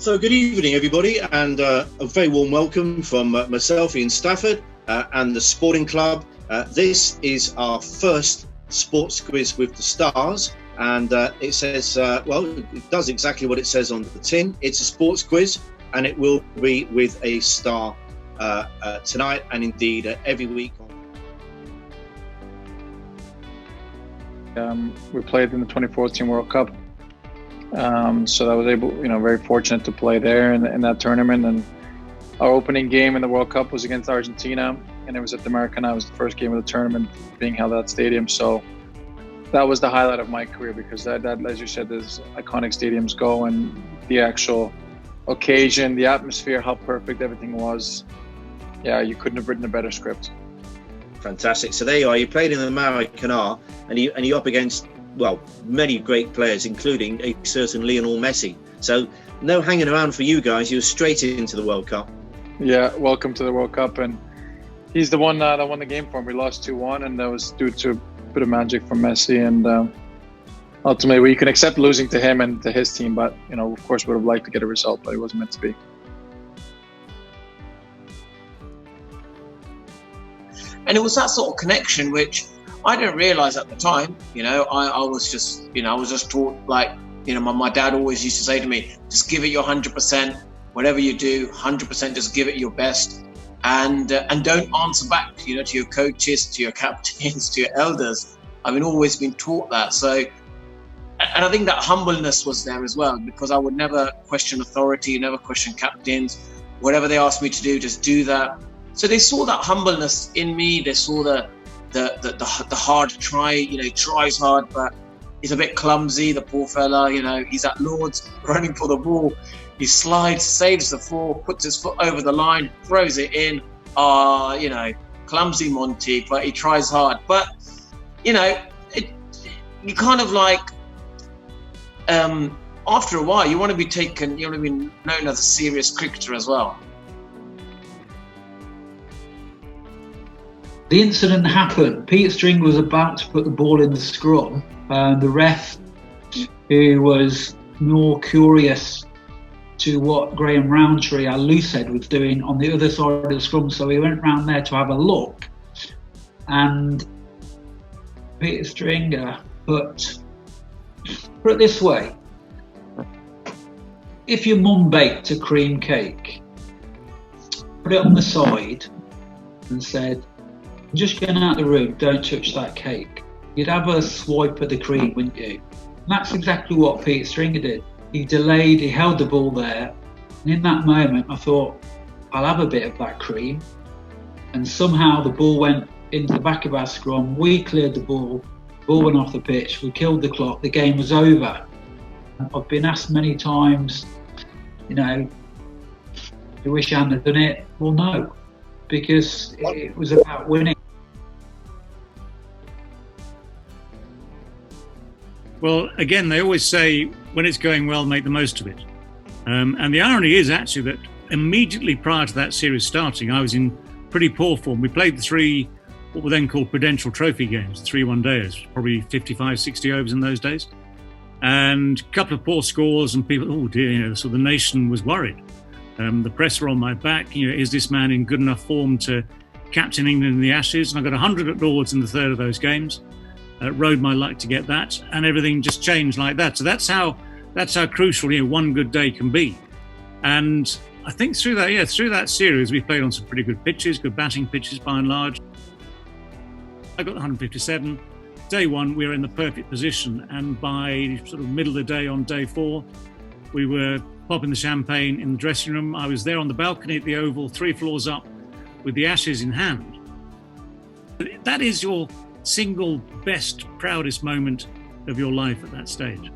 So good evening, everybody, and a very warm welcome from myself, Ian Stafford, and the Sporting Club. This is our first sports quiz with the stars, and it says, it does exactly what it says on the tin. It's a sports quiz, and it will be with a star tonight, and indeed every week. We played in the 2014 World Cup. So I was very fortunate to play there in that tournament. And our opening game in the World Cup was against Argentina, and it was at the Maracanã. It was the first game of the tournament being held at that stadium. So that was the highlight of my career, because that as you said, those iconic stadiums go, and the actual occasion, the atmosphere, how perfect everything was. Yeah, you couldn't have written a better script. Fantastic. So there you are. You played in the Maracanã, and you're up against many great players, including a certain Lionel Messi. So no hanging around for you guys. You were straight into the World Cup. Yeah, welcome to the World Cup. And he's the one that won the game for him. We lost 2-1, and that was due to a bit of magic from Messi. And ultimately, we can accept losing to him and to his team. But, of course, would have liked to get a result, but it wasn't meant to be. And it was that sort of connection which I didn't realise at the time. I was just taught, my dad always used to say to me, just give it your 100%, whatever you do, 100%, just give it your best, and don't answer back, to your coaches, to your captains, to your elders. I've always been taught that. So, and I think that humbleness was there as well, because I would never question authority, never question captains. Whatever they asked me to do, just do that. So they saw that humbleness in me. They saw the hard try, tries hard, but he's a bit clumsy, the poor fella, he's at Lord's running for the ball. He slides, saves the ball, puts his foot over the line, throws it in. Clumsy Monty, but he tries hard. But, you kind of after a while, you want to be taken, you want to be known as a serious cricketer as well. The incident happened. Peter String was about to put the ball in the scrum, and the ref, who was more curious to what Graham Rowntree, our loosehead, was doing on the other side of the scrum, so he went round there to have a look. And Peter Stringer put it this way: if your mum baked a cream cake, put it on the side and said, just getting out of the room, don't touch that cake. You'd have a swipe of the cream, wouldn't you? And that's exactly what Peter Stringer did. He delayed, he held the ball there, and in that moment I thought, I'll have a bit of that cream. And somehow the ball went into the back of our scrum, we cleared the ball went off the pitch, we killed the clock, the game was over. I've been asked many times, do you wish you hadn't done it? Well, no, because it was about winning. Well, again, they always say, when it's going well, make the most of it. And the irony is actually that immediately prior to that series starting, I was in pretty poor form. We played the three, what were then called Prudential Trophy games, 3 one-dayers, probably 55, 60 overs in those days. And a couple of poor scores, and people, oh dear, so the nation was worried. The press were on my back. Is this man in good enough form to captain England in the Ashes? And I got 100 at Lord's in the third of those games. Rode my luck to get that, and everything just changed like that. So that's how crucial one good day can be. And I think through that series we played on some pretty good pitches, good batting pitches by and large. I got the 157. Day one we were in the perfect position, and by sort of middle of the day on day 4 we were popping the champagne in the dressing room. I was there on the balcony at the Oval, 3 floors up, with the Ashes in hand. That is your single best, proudest moment of your life at that stage.